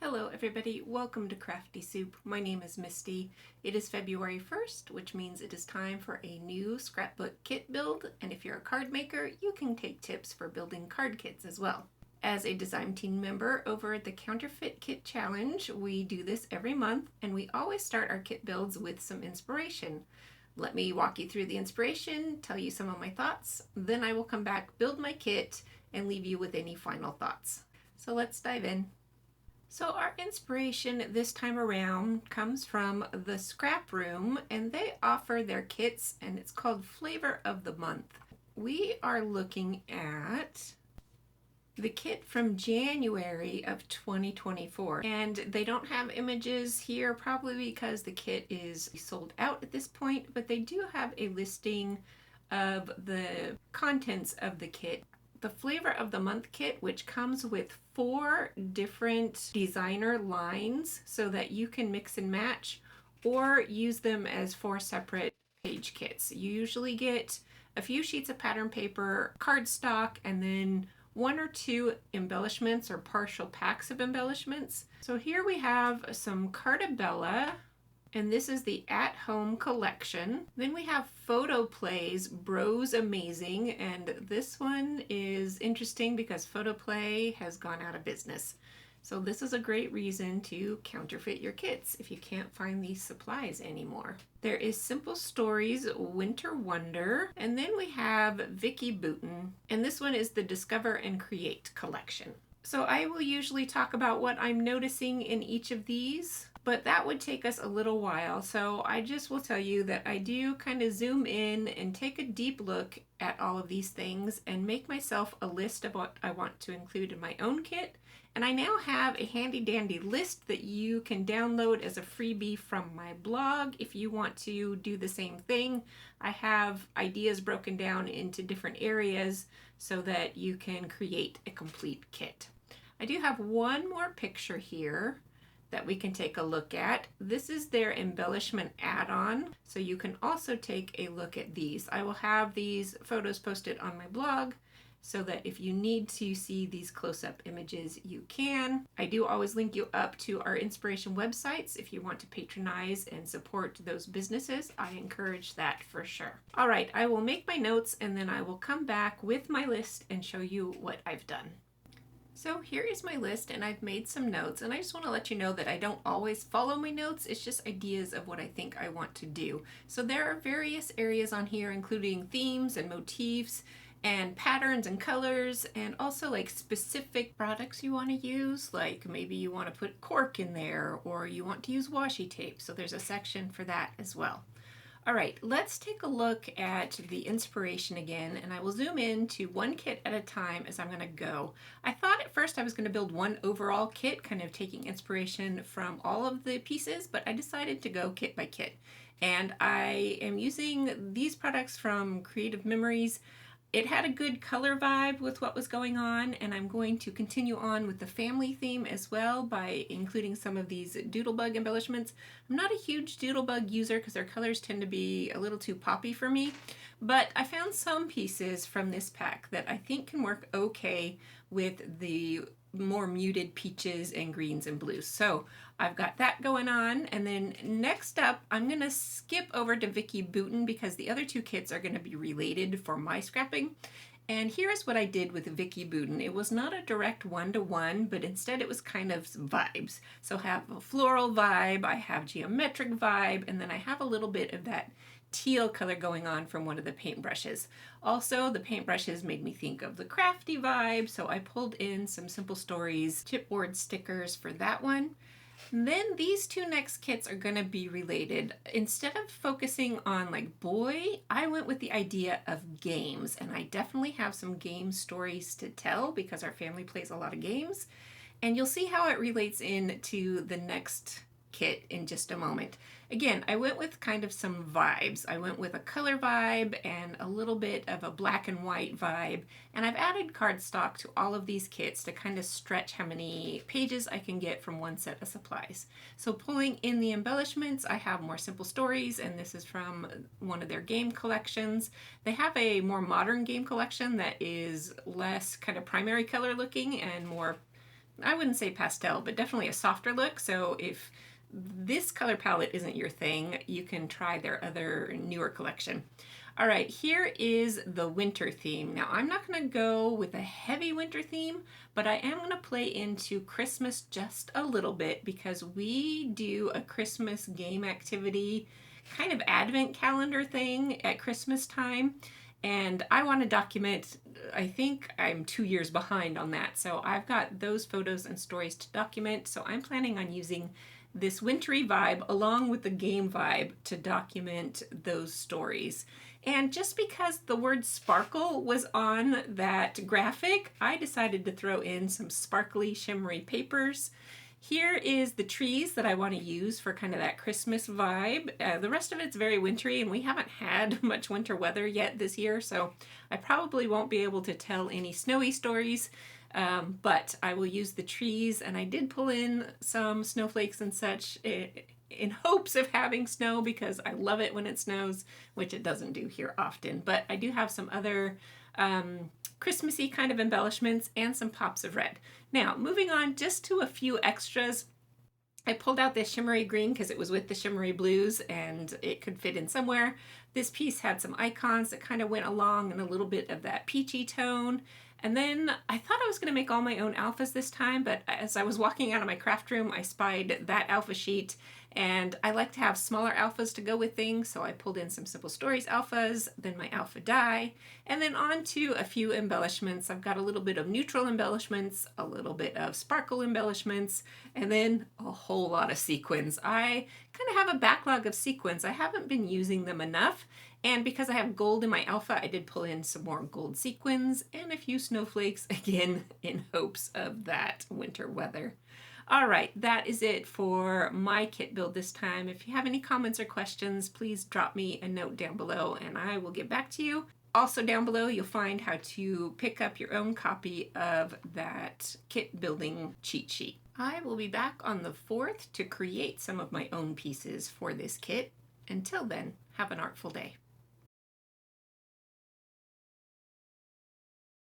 Hello everybody, welcome to Crafty Soup. My name is Misty. It is February 1st, which means it is time for a new scrapbook kit build, and if you're a card maker, you can take tips for building card kits as well. As a design team member over at the Counterfeit Kit Challenge, we do this every month, and we always start our kit builds with some inspiration. Let me walk you through the inspiration, tell you some of my thoughts, then I will come back, build my kit, and leave you with any final thoughts. So let's dive in. So our inspiration this time around comes from the Scrap Room, and they offer their kits, and it's called Flavor of the Month. We are looking at the kit from January of 2024, and they don't have images here probably because the kit is sold out at this point, but they do have a listing of the contents of the kit. The Flavor of the Month kit, which comes with 4 different designer lines so that you can mix and match or use them as 4 separate page kits. You usually get a few sheets of pattern paper, cardstock, and then 1 or 2 embellishments or partial packs of embellishments. So here we have some Cartabella, and this is the At Home collection. Then we have Photoplay's Bros Amazing, and this one is interesting because Photoplay has gone out of business. So this is a great reason to counterfeit your kits if you can't find these supplies anymore. There is Simple Stories Winter Wonder, and then we have Vicky Boutin, and this one is the Discover and Create collection. So I will usually talk about what I'm noticing in each of these, but that would take us a little while. So I just will tell you that I do kind of zoom in and take a deep look at all of these things and make myself a list of what I want to include in my own kit. And I now have a handy dandy list that you can download as a freebie from my blog if you want to do the same thing. I have ideas broken down into different areas so that you can create a complete kit. I do have one more picture here that we can take a look at. This is their embellishment add-on, so you can also take a look at these. I will have these photos posted on my blog so that if you need to see these close-up images, you can. I do always link you up to our inspiration websites if you want to patronize and support those businesses. I encourage that for sure. All right, I will make my notes and then I will come back with my list and show you what I've done. So here is my list, and I've made some notes, and I just want to let you know that I don't always follow my notes. It's just ideas of what I think I want to do. So there are various areas on here, including themes and motifs and patterns and colors, and also like specific products you want to use, like maybe you want to put cork in there or you want to use washi tape. So there's a section for that as well. All right, let's take a look at the inspiration again, and I will zoom in to one kit at a time as I'm going to go. I thought at first I was going to build one overall kit, kind of taking inspiration from all of the pieces, but I decided to go kit by kit. And I am using these products from Creative Memories. It had a good color vibe with what was going on, and I'm going to continue on with the family theme as well by including some of these doodlebug embellishments. I'm not a huge doodlebug user because their colors tend to be a little too poppy for me, but I found some pieces from this pack that I think can work okay with the more muted peaches and greens and blues. So I've got that going on, and then next up I'm going to skip over to Vicky Boutin because the other 2 kits are going to be related for my scrapping. And here's what I did with Vicky Boutin. It was not a direct one-to-one, but instead it was kind of vibes. So I have a floral vibe, I have geometric vibe, and then I have a little bit of that teal color going on from one of the paintbrushes. Also, the paintbrushes made me think of the crafty vibe, so I pulled in some Simple Stories chipboard stickers for that one. And then these 2 next kits are going to be related. Instead of focusing on like boy, I went with the idea of games, and I definitely have some game stories to tell because our family plays a lot of games, and you'll see how it relates into the next kit in just a moment. Again, I went with kind of some vibes. I went with a color vibe and a little bit of a black and white vibe, and I've added cardstock to all of these kits to kind of stretch how many pages I can get from one set of supplies. So pulling in the embellishments, I have more Simple Stories, and this is from one of their game collections. They have a more modern game collection that is less kind of primary color looking and more I wouldn't say pastel, but definitely a softer look. So if this color palette isn't your thing, you can try their other newer collection. All right, here is the winter theme. Now, I'm not going to go with a heavy winter theme, but I am going to play into Christmas just a little bit because we do a Christmas game activity, kind of advent calendar thing at Christmas time. And I want to document, I think I'm 2 years behind on that. So I've got those photos and stories to document. So I'm planning on using this wintry vibe along with the game vibe to document those stories. And just because the word sparkle was on that graphic, I decided to throw in some sparkly, shimmery papers. Here is the trees that I want to use for kind of that Christmas vibe. The rest of it's very wintry, and we haven't had much winter weather yet this year, so I probably won't be able to tell any snowy stories, but I will use the trees, and I did pull in some snowflakes and such in hopes of having snow because I love it when it snows, which it doesn't do here often. But I do have some other Christmassy kind of embellishments and some pops of red. Now, moving on just to a few extras. I pulled out this shimmery green because it was with the shimmery blues and it could fit in somewhere. This piece had some icons that kind of went along in a little bit of that peachy tone. And then I thought I was going to make all my own alphas this time, but as I was walking out of my craft room, I spied that alpha sheet, and I like to have smaller alphas to go with things, so I pulled in some Simple Stories alphas, then my alpha die, and then on to a few embellishments. I've got a little bit of neutral embellishments, a little bit of sparkle embellishments, and then a whole lot of sequins. I kind of have a backlog of sequins. I haven't been using them enough, and because I have gold in my alpha, I did pull in some more gold sequins and a few snowflakes, again, in hopes of that winter weather. All right, that is it for my kit build this time. If you have any comments or questions, please drop me a note down below and I will get back to you. Also down below, you'll find how to pick up your own copy of that kit building cheat sheet. I will be back on the 4th to create some of my own pieces for this kit. Until then, have an artful day.